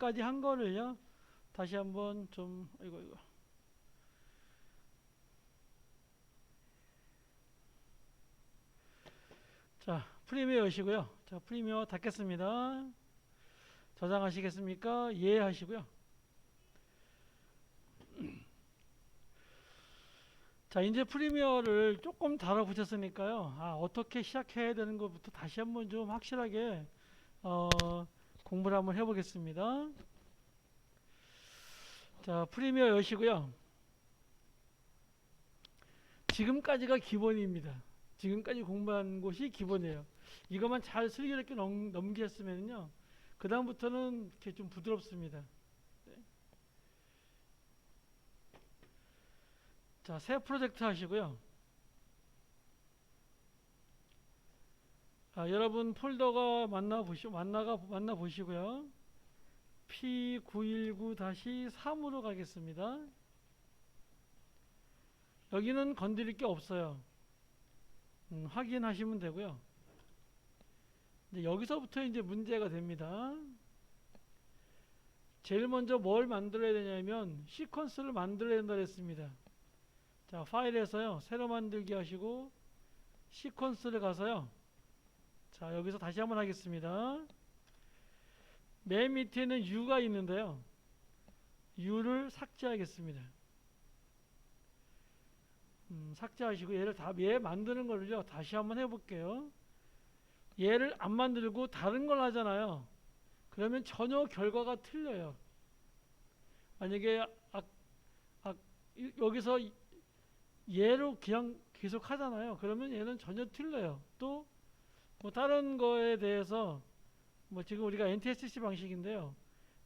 지금까지 한 거를요. 다시 한번 좀 이거 자 프리미어 여시고요. 자 프리미어 닫겠습니다. 저장하시겠습니까? 예 하시고요. 자 이제 프리미어를 조금 다뤄보셨으니까요. 어떻게 시작해야 되는 것부터 다시 한번 좀 확실하게 어, 공부를 한번 해보겠습니다. 자 프리미어 여시고요. 지금까지가 기본입니다. 지금까지 공부한 곳이 기본이에요. 이것만 잘 슬기롭게 넘기셨으면요. 그 다음부터는 이렇게 좀 부드럽습니다. 네. 자, 새 프로젝트 하시고요. 여러분 폴더가 만나 보시고요. P919-3으로 가겠습니다. 여기는 건드릴 게 없어요. 확인하시면 되고요. 이제 여기서부터 이제 문제가 됩니다. 제일 먼저 뭘 만들어야 되냐면 시퀀스를 만들어야 된다 그랬습니다. 자, 파일에서요. 새로 만들기 하시고 시퀀스를 가서요. 자, 여기서 다시 한번 하겠습니다. 맨 밑에는 U가 있는데요. U를 삭제하겠습니다. 삭제하시고 얘 만드는 거를요. 다시 한번 해볼게요. 얘를 안 만들고 다른 걸 하잖아요. 그러면 전혀 결과가 틀려요. 만약에 여기서 얘로 그냥 계속 하잖아요. 그러면 얘는 전혀 틀려요. 또 뭐 다른 거에 대해서 뭐 지금 우리가 NTSC 방식인데요.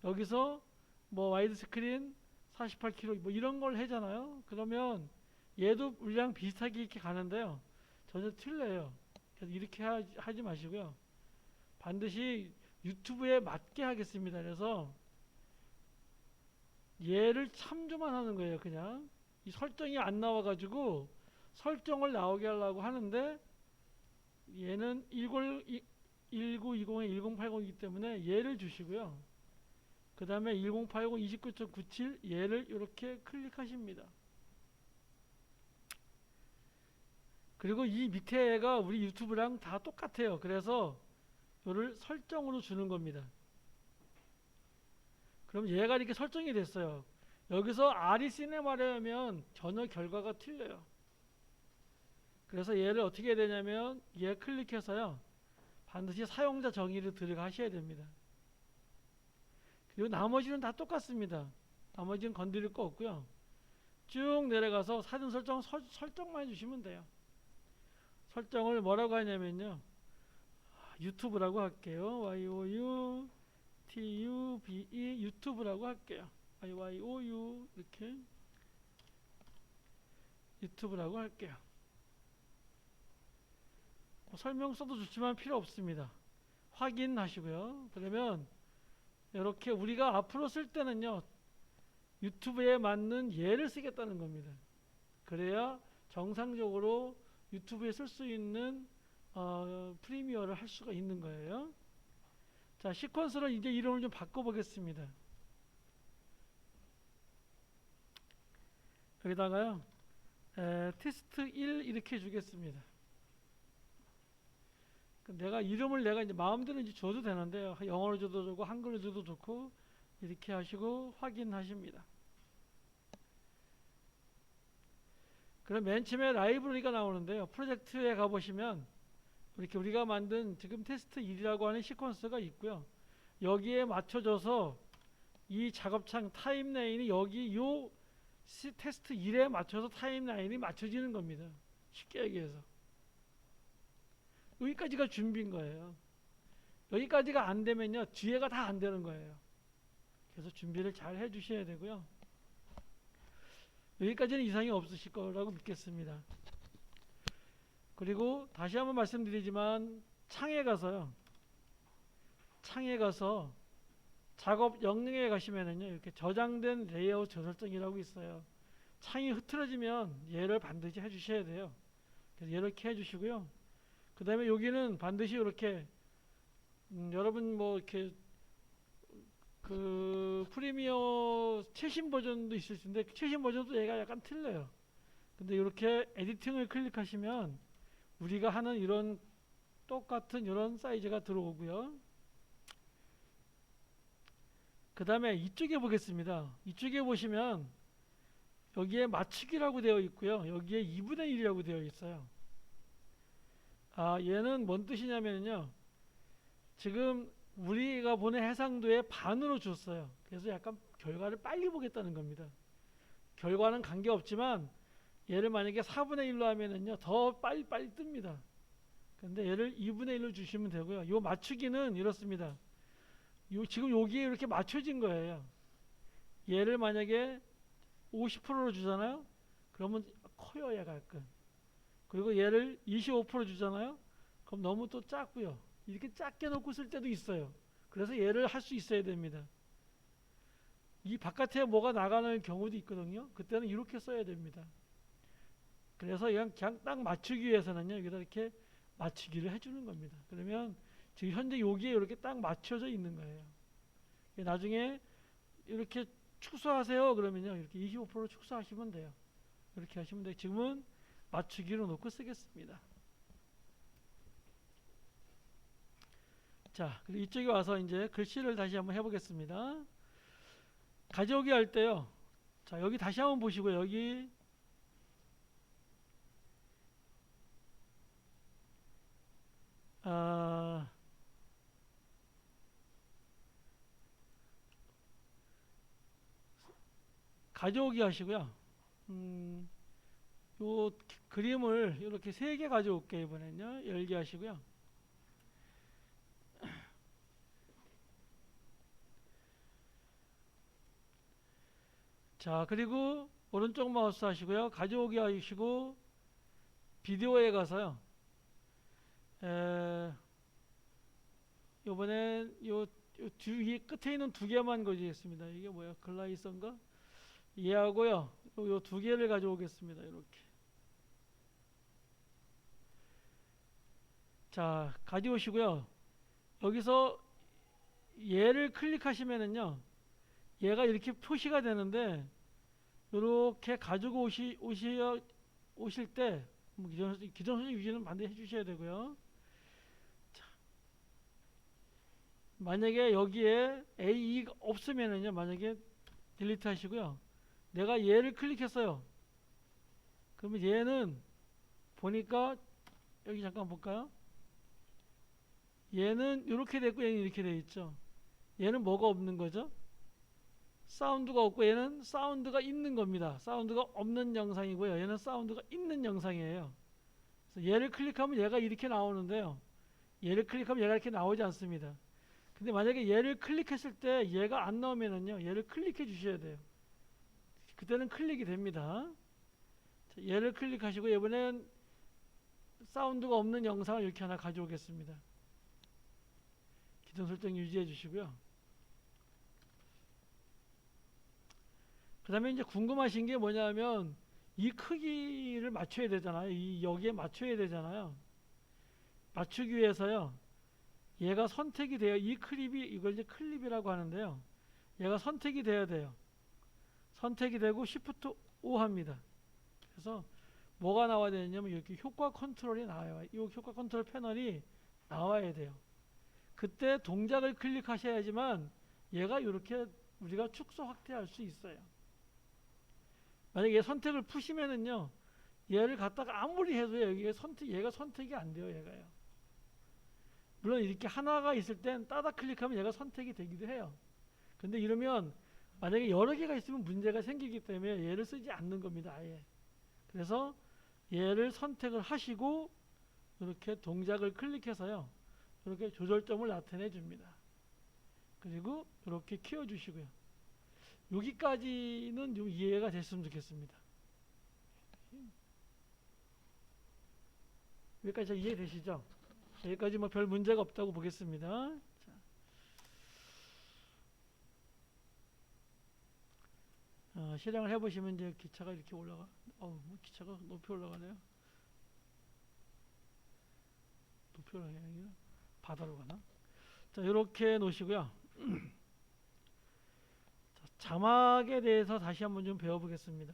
여기서 뭐 와이드 스크린 48km 뭐 이런 걸 하잖아요. 그러면 얘도 물량 비슷하게 이렇게 가는데요. 전혀 틀려요. 그래서 이렇게 하지 마시고요. 반드시 유튜브에 맞게 하겠습니다. 그래서 얘를 참조만 하는 거예요. 그냥 이 설정이 안 나와가지고 설정을 나오게 하려고 하는데 얘는 1920에 1080이기 때문에 얘를 주시고요. 그 다음에 1080 29.97 얘를 이렇게 클릭하십니다. 그리고 이 밑에 애가 우리 유튜브랑 다 똑같아요. 그래서 이를 설정으로 주는 겁니다. 그럼 얘가 이렇게 설정이 됐어요. 여기서 RE 시네마를 하면 전혀 결과가 틀려요. 그래서 얘를 어떻게 해야 되냐면 얘 클릭해서요. 반드시 사용자 정의를 들어가셔야 됩니다. 그리고 나머지는 다 똑같습니다. 나머지는 건드릴 거 없고요. 쭉 내려가서 사진 설정만 해주시면 돼요. 설정을 뭐라고 하냐면요. 유튜브라고 할게요. YOUTUBE 유튜브라고 할게요. YOU 이렇게 유튜브라고 할게요. 설명서도 좋지만 필요 없습니다. 확인하시고요. 그러면 이렇게 우리가 앞으로 쓸 때는요. 유튜브에 맞는 예를 쓰겠다는 겁니다. 그래야 정상적으로 유튜브에 쓸 수 있는 프리미어를 할 수가 있는 거예요. 자, 시퀀스를 이제 이름을 좀 바꿔보겠습니다. 여기다가요. 테스트 1 이렇게 주겠습니다. 내가 이름을 내가 이제 마음대로 이제 줘도 되는데요. 영어로 줘도 좋고 한글로 줘도 좋고 이렇게 하시고 확인하십니다. 그럼 맨 처음에 라이브러리가 나오는데요. 프로젝트에 가보시면 이렇게 우리가 만든 지금 테스트 1이라고 하는 시퀀스가 있고요. 여기에 맞춰져서 이 작업창 타임라인이 여기 요 테스트 1에 맞춰서 타임라인이 맞춰지는 겁니다. 쉽게 얘기해서. 여기까지가 준비인 거예요. 여기까지가 안 되면요. 뒤에가 다 안 되는 거예요. 그래서 준비를 잘 해 주셔야 되고요. 여기까지는 이상이 없으실 거라고 믿겠습니다. 그리고 다시 한번 말씀드리지만 창에 가서 작업 영역에 가시면은요. 이렇게 저장된 레이아웃 저설정이라고 있어요. 창이 흐트러지면 얘를 반드시 해 주셔야 돼요. 그래서 이렇게 해 주시고요. 그 다음에 여기는 반드시 이렇게 여러분 뭐 이렇게 그 프리미어 최신 버전도 있을 텐데 최신 버전도 얘가 약간 틀려요. 근데 이렇게 에디팅을 클릭하시면 우리가 하는 이런 똑같은 이런 사이즈가 들어오고요. 그 다음에 이쪽에 보겠습니다. 이쪽에 보시면 여기에 맞추기라고 되어 있고요. 여기에 2분의 1이라고 되어 있어요. 아, 얘는 뭔 뜻이냐면요. 지금 우리가 보는 해상도의 반으로 줬어요. 그래서 약간 결과를 빨리 보겠다는 겁니다. 결과는 관계없지만 얘를 만약에 4분의 1로 하면은요 더 빨리 뜹니다. 근데 얘를 2분의 1로 주시면 되고요. 요 맞추기는 이렇습니다. 지금 여기에 이렇게 맞춰진 거예요. 얘를 만약에 50%로 주잖아요. 그러면 커요, 얘가 약간. 그리고 얘를 25% 주잖아요. 그럼 너무 또 작고요. 이렇게 작게 놓고 쓸 때도 있어요. 그래서 얘를 할 수 있어야 됩니다. 이 바깥에 뭐가 나가는 경우도 있거든요. 그때는 이렇게 써야 됩니다. 그래서 그냥 딱 맞추기 위해서는요. 여기다 이렇게 맞추기를 해주는 겁니다. 그러면 지금 현재 여기에 이렇게 딱 맞춰져 있는 거예요. 나중에 이렇게 축소하세요. 그러면요. 이렇게 25% 축소하시면 돼요. 이렇게 하시면 돼요. 지금은 맞추기로 놓고 쓰겠습니다. 자, 그리고 이쪽에 와서 이제 글씨를 다시 한번 해보겠습니다. 가져오기 할 때요. 자, 여기 다시 한번 보시고 여기 아, 가져오기 하시고요. 요 그림을 이렇게 3개 가져올게요. 이번엔요. 열기 하시고요. 자, 그리고 오른쪽 마우스 하시고요. 가져오기 하시고 비디오에 가서요. 요번엔 이 끝에 있는 2개만 거지겠습니다. 이게 뭐야? 글라이서인가? 얘하고요. 요 2개를 가져오겠습니다. 이렇게. 자, 가져오시고요. 여기서 얘를 클릭하시면은요. 얘가 이렇게 표시가 되는데 이렇게 가지고 오실 때 기존 설정 유지는 반드시 해주셔야 되고요. 자, 만약에 여기에 A2가 없으면은요. 만약에 딜리트 하시고요. 내가 얘를 클릭했어요. 그러면 얘는 보니까 여기 잠깐 볼까요? 얘는 이렇게 됐고 얘는 이렇게 돼 있죠. 얘는 뭐가 없는 거죠? 사운드가 없고 얘는 사운드가 있는 겁니다. 사운드가 없는 영상이고요. 얘는 사운드가 있는 영상이에요. 그래서 얘를 클릭하면 얘가 이렇게 나오는데요. 얘를 클릭하면 얘가 이렇게 나오지 않습니다. 근데 만약에 얘를 클릭했을 때 얘가 안 나오면은요. 얘를 클릭해 주셔야 돼요. 그때는 클릭이 됩니다. 자, 얘를 클릭하시고 이번엔 사운드가 없는 영상을 이렇게 하나 가져오겠습니다. 기존 설정 유지해 주시고요. 그 다음에 이제 궁금하신 게 뭐냐면 이 크기를 맞춰야 되잖아요. 여기에 맞춰야 되잖아요. 맞추기 위해서요. 얘가 선택이 돼요. 이 클립이 이걸 이제 클립이라고 하는데요. 얘가 선택이 돼야 돼요. 선택이 되고 Shift O 합니다. 그래서 뭐가 나와야 되냐면 이렇게 효과 컨트롤이 나와요. 이 효과 컨트롤 패널이 나와야 돼요. 그때 동작을 클릭하셔야지만 얘가 이렇게 우리가 축소 확대할 수 있어요. 만약에 얘 선택을 푸시면은요, 얘를 갖다가 아무리 해도 얘가 선택이 안 돼요, 얘가요. 물론 이렇게 하나가 있을 땐 따다 클릭하면 얘가 선택이 되기도 해요. 근데 이러면 만약에 여러 개가 있으면 문제가 생기기 때문에 얘를 쓰지 않는 겁니다, 아예. 그래서 얘를 선택을 하시고 이렇게 동작을 클릭해서요, 이렇게 조절점을 나타내 줍니다. 그리고 이렇게 키워 주시고요. 여기까지는 좀 이해가 됐으면 좋겠습니다. 여기까지 이해되시죠? 여기까지 뭐 별 문제가 없다고 보겠습니다. 실행을 해보시면 이제 기차가 이렇게 올라가. 뭐 기차가 높이 올라가네요. 높이 올라가는 게 바다로 가나? 자, 이렇게 놓으시고요. 자막에 대해서 다시 한번 좀 배워보겠습니다.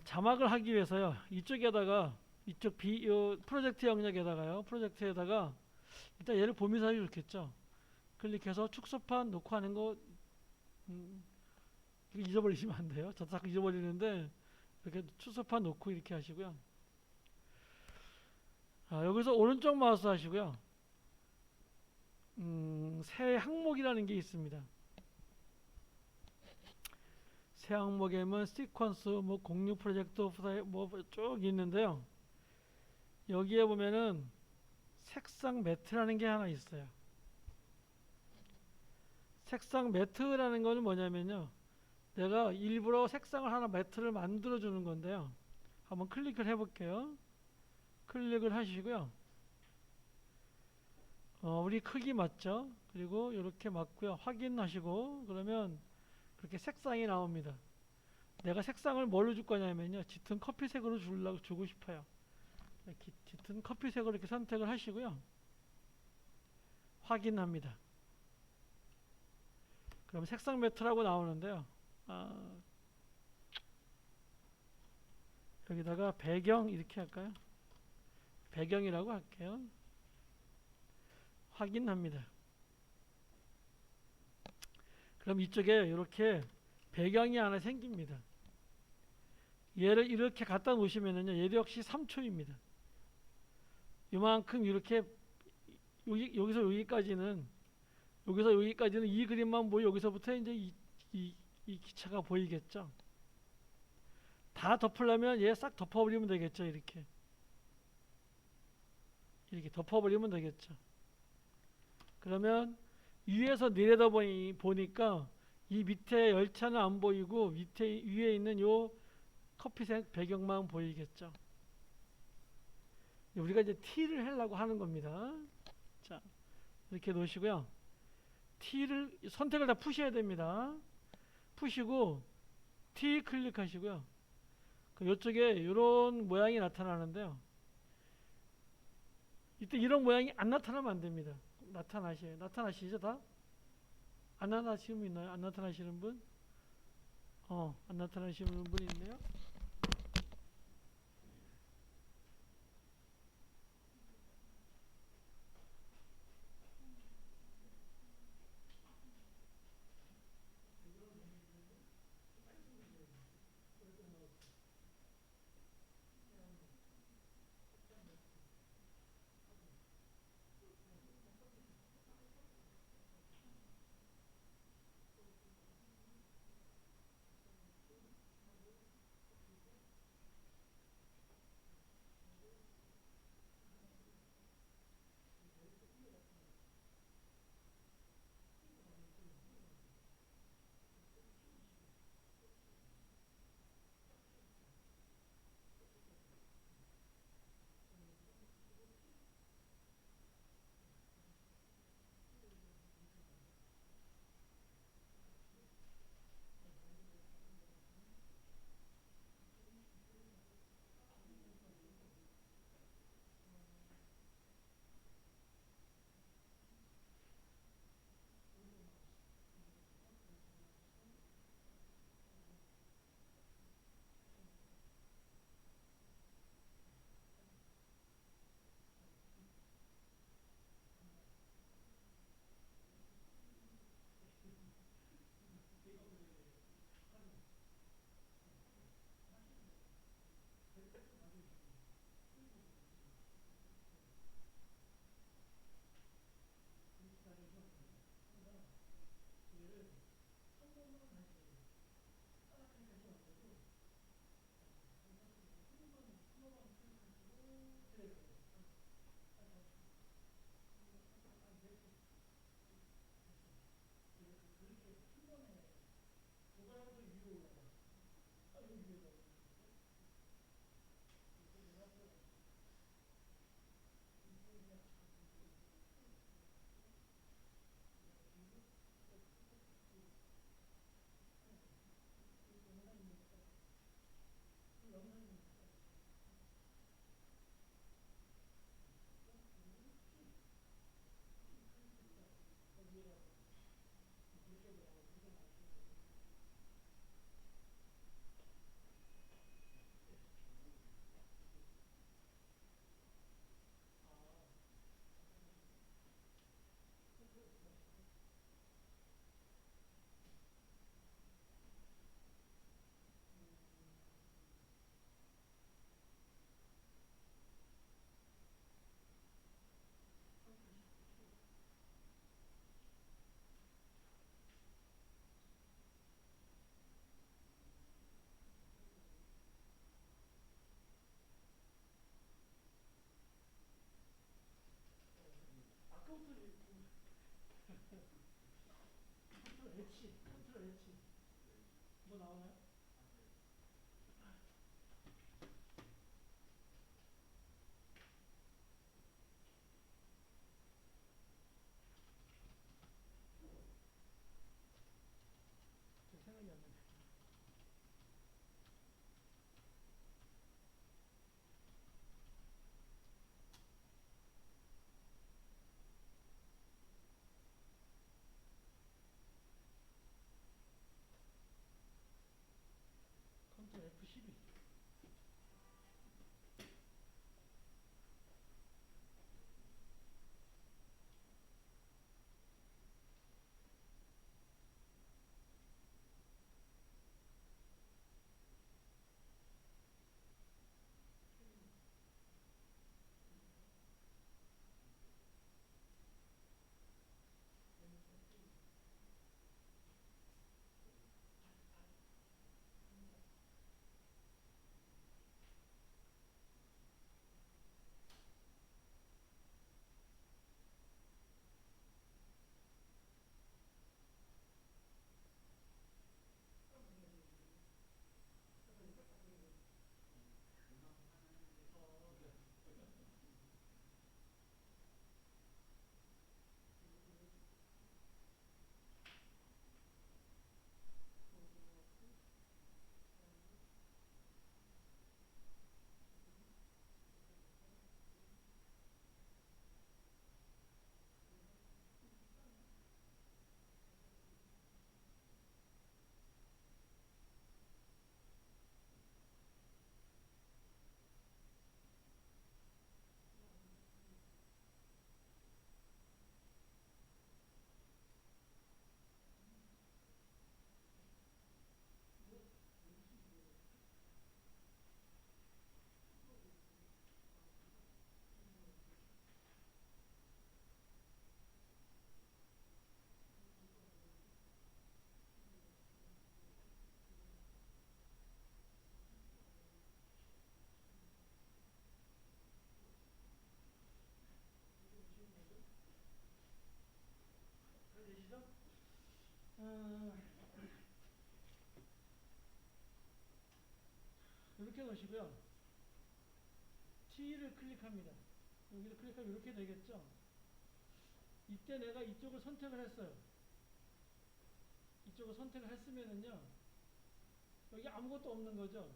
자막을 하기 위해서요. 이쪽에다가 요 프로젝트 영역에다가요. 프로젝트에다가 일단 얘를 보면서 하기 좋겠죠. 클릭해서 축소판 놓고 하는 거 이거 잊어버리시면 안 돼요. 저도 자꾸 잊어버리는데 이렇게 축소판 놓고 이렇게 하시고요. 여기서 오른쪽 마우스 하시고요. 새 항목이라는 게 있습니다. 새 항목에는 시퀀스, 뭐 공유 프로젝트 뭐 쭉 있는데요. 여기에 보면은 색상 매트라는 게 하나 있어요. 색상 매트라는 거는 뭐냐면요. 내가 일부러 색상을 하나 매트를 만들어 주는 건데요. 한번 클릭을 해 볼게요. 클릭을 하시고요. 우리 크기 맞죠? 그리고 이렇게 맞고요. 확인하시고 그러면 그렇게 색상이 나옵니다. 내가 색상을 뭘로 줄 거냐면요. 짙은 커피색으로 주고 싶어요. 짙은 커피색으로 이렇게 선택을 하시고요. 확인합니다. 그럼 색상 매트라고 나오는데요. 여기다가 배경 이렇게 할까요? 배경이라고 할게요. 확인합니다. 그럼 이쪽에 이렇게 배경이 하나 생깁니다. 얘를 이렇게 갖다 놓으시면은요, 얘도 역시 3초입니다. 이만큼 이렇게 여기서 여기까지는 이 그림만 보여. 여기서부터 이제 이 기차가 보이겠죠. 다 덮으려면 얘 싹 덮어버리면 되겠죠. 이렇게 덮어버리면 되겠죠. 그러면 위에서 내려다 보니까 이 밑에 열차는 안 보이고 위에 있는 요 커피색 배경만 보이겠죠. 우리가 이제 T를 하려고 하는 겁니다. 자, 이렇게 놓으시고요. T를 선택을 다 푸셔야 됩니다. 푸시고 T 클릭하시고요. 이쪽에 이런 모양이 나타나는데요. 이때 이런 모양이 안 나타나면 안 됩니다. 나타나시죠 다? 안 나타나시는 분 있나요? 안 나타나시는 분? 안 나타나시는 분 있네요. 뭐 나오나요? 제 생각이 안 나네. 컨트롤 F12. 잘 되시죠? 이렇게 놓으시고요. T를 클릭합니다. 여기를 클릭하면 이렇게 되겠죠? 이때 내가 이쪽을 선택을 했어요. 이쪽을 선택을 했으면은요, 여기 아무것도 없는 거죠?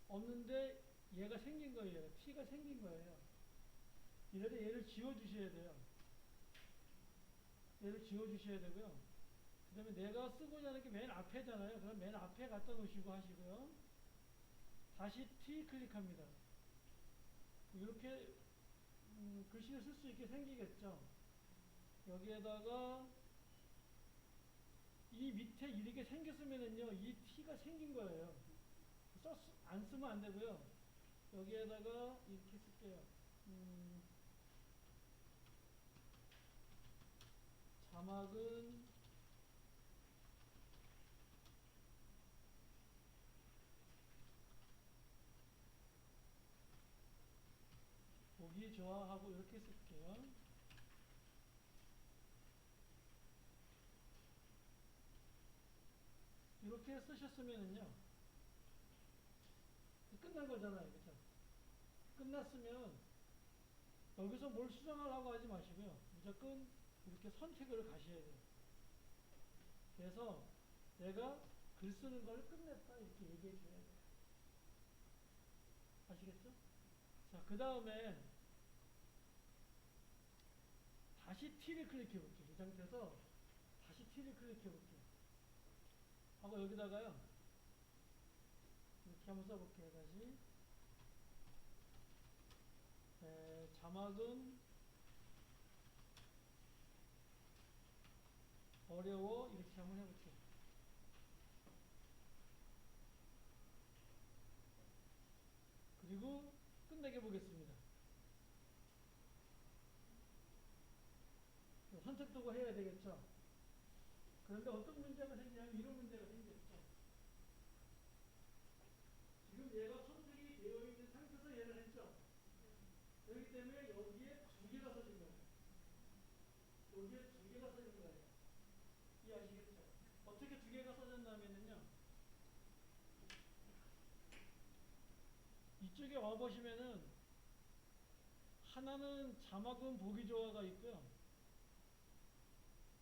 없는데 얘가 생긴 거예요. T가 생긴 거예요. 이럴 때 얘를 지워주셔야 돼요. 얘를 지워주셔야 되고요. 그 다음에 내가 쓰고자 하는 게 맨 앞에잖아요. 그럼 맨 앞에 갖다 놓으시고 하시고요. 다시 T 클릭합니다. 이렇게 글씨를 쓸 수 있게 생기겠죠. 여기에다가 이 밑에 이렇게 생겼으면은요, 이 T가 생긴 거예요. 안 쓰면 안 되고요. 여기에다가 이렇게 쓸게요. 자막은 보기 좋아하고 이렇게 쓸게요. 이렇게 쓰셨으면은요, 끝난 거잖아요. 그죠? 끝났으면 여기서 뭘 수정하려고 하지 마시고요. 무조건 이렇게 선택을 가셔야 돼요. 그래서 내가 글 쓰는 걸 끝냈다 이렇게 얘기해 줘야 돼요. 아시겠죠? 자, 그 다음에 다시 T를 클릭해 볼게요. 이 상태에서 다시 T를 클릭해 볼게요. 하고 여기다가요, 이렇게 한번 써볼게요. 다시 자막은 어려워 이렇게 한번 해볼게요. 그리고 끝내게 보겠습니다. 선택도구 해야 되겠죠. 그런데 어떤 문제가 생기냐면 이런 문제가 생겼죠. 지금 얘가 선택이 되어 있는 상태에서 얘를 했죠. 그렇기 때문에 여기에 두 개가 써진 거예요. 여기에 두 개가 써진 거예요. 이해하시겠죠? 어떻게 두 개가 써졌냐면요. 이쪽에 와 보시면은 하나는 자막은 보기 좋아가 있고요.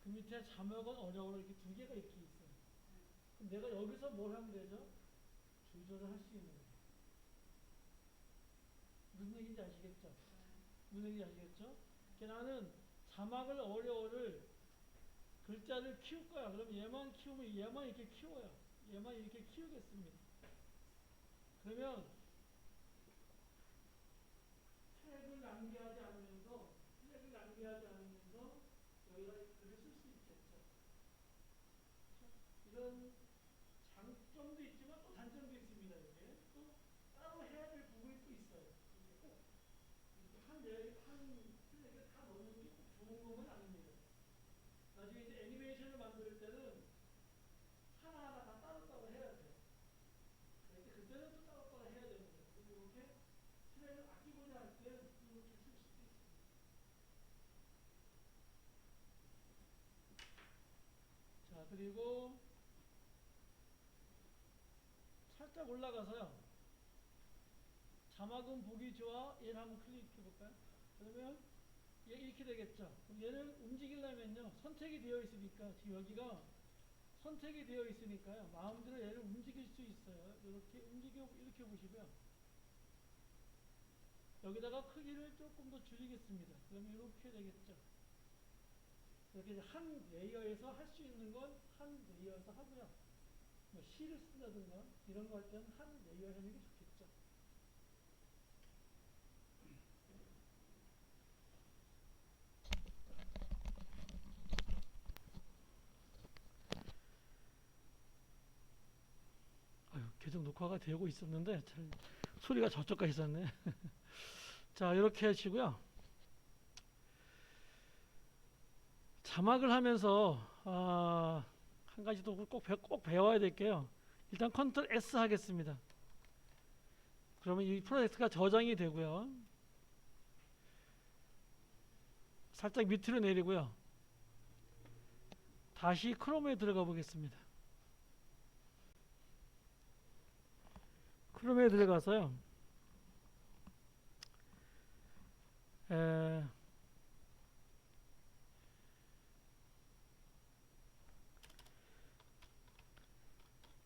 그 밑에 자막은 어려워 이렇게 두 개가 이렇게 있어요. 그럼 내가 여기서 뭘 하면 되죠? 조절을 할 수 있는 거예요. 무슨 얘기인지 아시겠죠? 무슨 얘기인지 아시겠죠? 그러니까 나는 자막을 어려워를 글자를 키울 거야. 그럼 얘만 키우면 얘만 이렇게 키워요. 얘만 이렇게 키우겠습니다. 그러면 트랙을 낭비하지 않으면서 여기다 글을 쓸 수 있겠죠. 이런 장점도 있지만 또 단점도 있습니다. 이게 또 따로 해야 될 부분이 또 있어요. 이게 꼭 이렇게 한 트랙에 다 넣는 게 꼭 좋은 것은 아닙니다. 나중에 이제 애니메이션을 만들 때는 하나하나 다 따로따로 해야 돼요. 그러니까 그때는 또 따로따로 해야 됩니다. 그래서 이렇게 트랙을 아끼고자 할 때 이렇게 쓸 수도 있습니다. 자, 그리고 살짝 올라가서요. 자막은 보기 좋아. 얘를 한번 클릭해 볼까요? 그러면 얘 이렇게 되겠죠. 그럼 얘를 움직이려면요. 선택이 되어 있으니까 지금 여기가 선택이 되어 있으니까요. 마음대로 얘를 움직일 수 있어요. 이렇게 이렇게 보시고요. 여기다가 크기를 조금 더 줄이겠습니다. 그러면 이렇게 되겠죠. 이렇게 이제 한 레이어에서 할 수 있는 건 한 레이어에서 하고요. 뭐 시를 쓴다든가 이런 거 할 때는 한 레이어 하는 게 좋겠죠. 아유, 계속 녹화가 되고 있었는데 잘 소리가 저쪽까지 있었네. 자, 이렇게 하시고요. 자막을 하면서 한 가지 또 꼭 배워야 될 게요. 일단 컨트롤 S 하겠습니다. 그러면 이 프로젝트가 저장이 되고요. 살짝 밑으로 내리고요. 다시 크롬에 들어가 보겠습니다. 크롬에 들어가서요.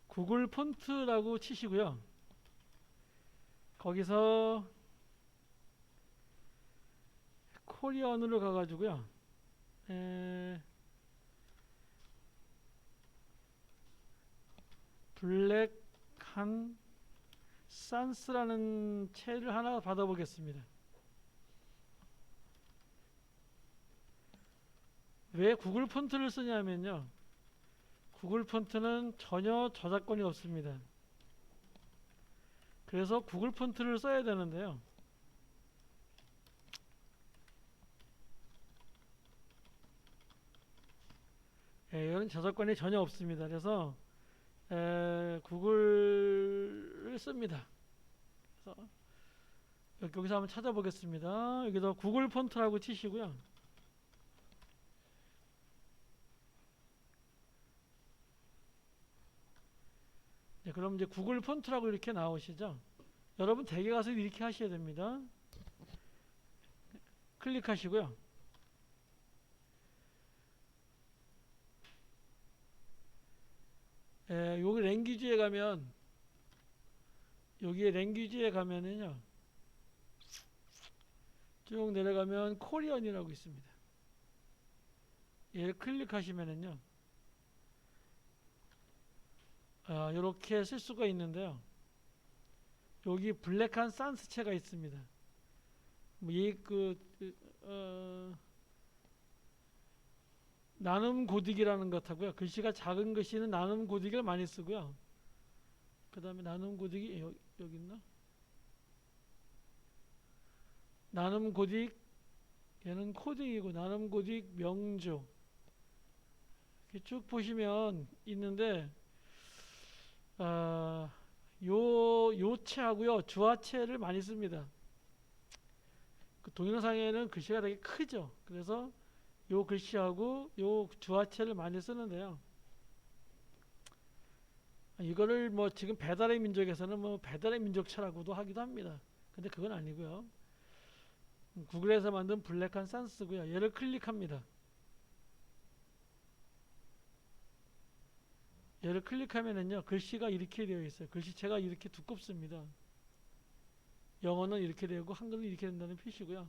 구글 폰트라고 치시고요. 거기서 코리안으로 가가지고요. 블랙한 산스라는 책을 하나 받아보겠습니다. 왜 구글 폰트를 쓰냐면요. 구글 폰트는 전혀 저작권이 없습니다. 그래서 구글 폰트를 써야 되는데요. 이건 저작권이 전혀 없습니다. 그래서 구글을 씁니다. 그래서 여기서 한번 찾아보겠습니다. 여기서 구글 폰트라고 치시고요. 네, 그럼 이제 구글 폰트라고 이렇게 나오시죠. 여러분 댁에 가서 이렇게 하셔야 됩니다. 클릭하시고요. 여기 랭귀지에 가면 여기에 랭귀지에 가면은요. 쭉 내려가면 코리안이라고 있습니다. 얘를 클릭하시면은요. 이렇게 쓸 수가 있는데요. 여기 블랙한 산스체가 있습니다. 나눔 고딕이라는 것하고요. 글씨가 작은 글씨는 나눔 고딕을 많이 쓰고요. 그 다음에 나눔 고딕이 여기 있나? 나눔 고딕 얘는 코딩이고 나눔 고딕 명조 이렇게 쭉 보시면 있는데 요체하고요 주화체를 많이 씁니다. 그 동영상에는 글씨가 되게 크죠. 그래서 요 글씨하고 요 주화체를 많이 쓰는데요. 이거를 뭐 지금 배달의 민족에서는 뭐 배달의 민족차라고도 하기도 합니다. 근데 그건 아니고요. 구글에서 만든 블랙한 산스고요. 얘를 클릭합니다. 얘를 클릭하면은요, 글씨가 이렇게 되어 있어요. 글씨체가 이렇게 두껍습니다. 영어는 이렇게 되고 한글은 이렇게 된다는 표시고요.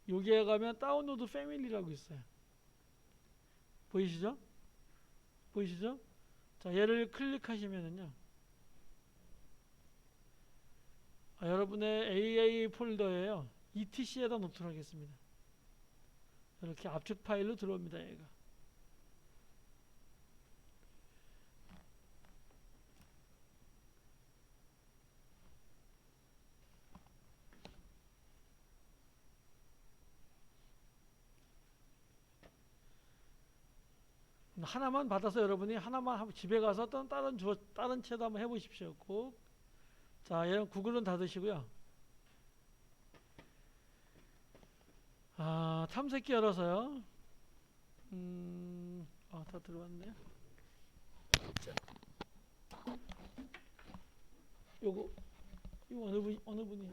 여기에 가면 다운로드 패밀리라고 있어요. 보이시죠? 보이시죠? 자, 얘를 클릭하시면은요, 여러분의 AA 폴더에요, ETC에다 놓도록 하겠습니다. 이렇게 압축 파일로 들어옵니다. 얘가. 하나만 받아서 여러분이 하나만 집에 가서 다른 채도 한번 해보십시오. 꼭. 자, 얘는 구글은 닫으시고요. 탐색기 열어서요. 다 들어왔네. 요거 어느 분이?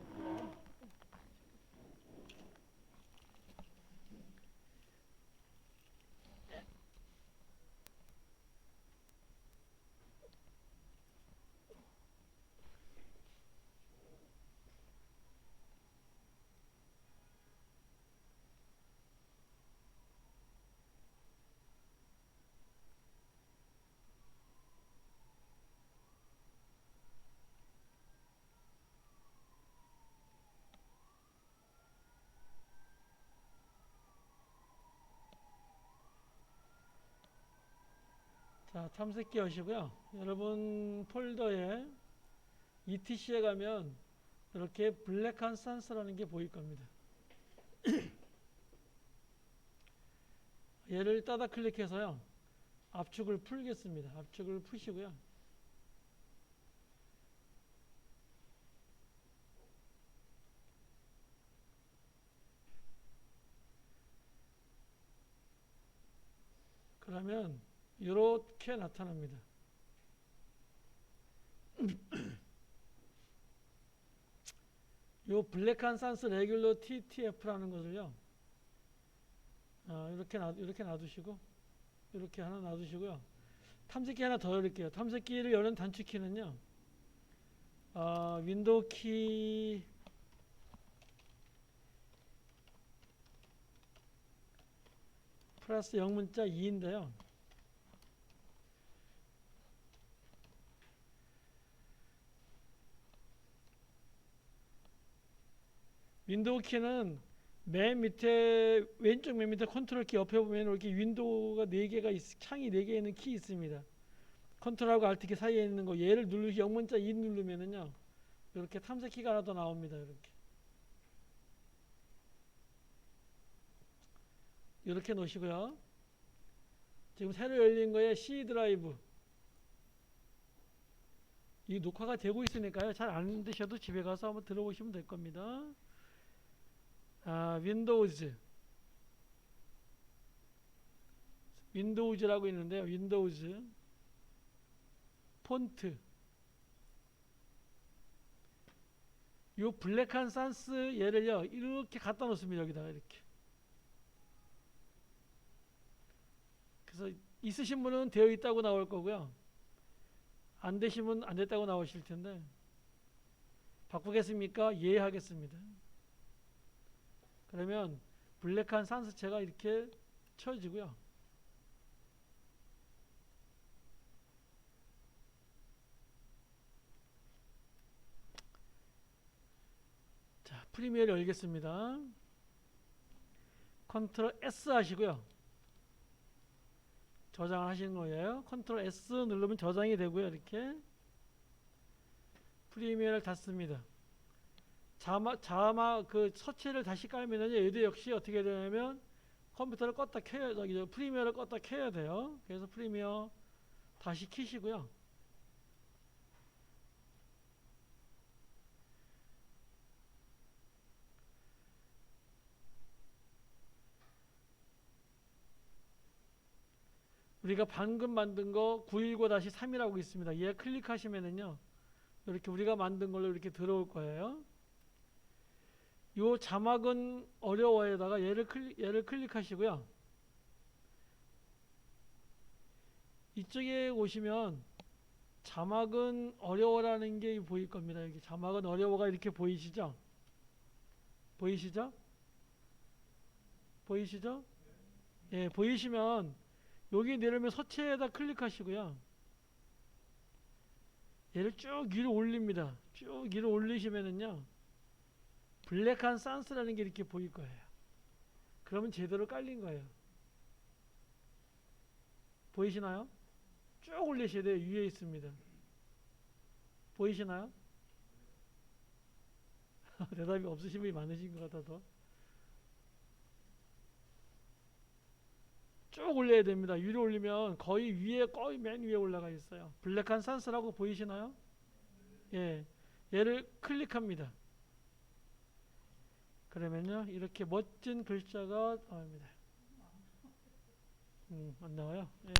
자, 탐색기 여시고요. 여러분 폴더에 ETC에 가면 이렇게 블랙한 산스라는 게 보일 겁니다. 얘를 따다 클릭해서요, 압축을 풀겠습니다. 압축을 푸시고요. 그러면 이렇게 나타납니다. 요 블랙한 산스 레귤러 TTF라는 것을요, 이렇게 놔두시고, 이렇게 하나 놔두시고요. 탐색기 하나 더 열을게요. 탐색기를 여는 단축키는요, 윈도우 키 플러스 영문자 2인데요. 윈도우 키는 왼쪽 맨 밑에 컨트롤 키 옆에 보면 이렇게 윈도우가 4개가 창이 4개 있는 키 있습니다. 컨트롤하고 알트 키 사이에 있는 거, 얘를 누르시 영문자 2 누르면은요, 이렇게 탐색키가 하나 더 나옵니다. 이렇게 놓으시고요. 지금 새로 열린 거에 C 드라이브, 이 녹화가 되고 있으니까요, 잘 안 되셔도 집에 가서 한번 들어보시면 될 겁니다. 윈도우즈라고 있는데요. 윈도우즈 폰트, 요 블랙한 산스 얘를요, 이렇게 갖다 놓습니다. 여기다가 이렇게. 그래서 있으신 분은 되어 있다고 나올 거고요, 안 되시면 안 됐다고 나오실 텐데, 바꾸겠습니까? 예 하겠습니다. 그러면 블랙한 산스체가 이렇게 쳐지고요. 자, 프리미어를 열겠습니다. 컨트롤 S 하시고요. 저장하시는 거예요. 컨트롤 S 누르면 저장이 되고요. 이렇게 프리미어를 닫습니다. 자마 그 서체를 다시 깔면은 얘도 역시 어떻게 되냐면 컴퓨터를 껐다 켜야, 프리미어를 껐다 켜야 돼요. 그래서 프리미어 다시 키시고요. 우리가 방금 만든 거 919-3이라고 있습니다. 얘 클릭하시면은요. 이렇게 우리가 만든 걸로 이렇게 들어올 거예요. 요 자막은 어려워에다가 얘를 클릭하시고요. 이쪽에 오시면 자막은 어려워라는 게 보일 겁니다. 여기 자막은 어려워가 이렇게 보이시죠? 보이시죠? 보이시죠? 예, 보이시면 여기 내려면 서체에다 클릭하시고요. 얘를 쭉 위로 올립니다. 쭉 위로 올리시면은요. 블랙한 산스라는 게 이렇게 보일 거예요. 그러면 제대로 깔린 거예요. 보이시나요? 쭉 올리셔야 돼요. 위에 있습니다. 보이시나요? 대답이 없으신 분이 많으신 것 같아서. 쭉 올려야 됩니다. 위로 올리면 거의 위에, 거의 맨 위에 올라가 있어요. 블랙한 산스라고 보이시나요? 예. 얘를 클릭합니다. 그러면요, 이렇게 멋진 글자가 나옵니다. 안 나와요? 예.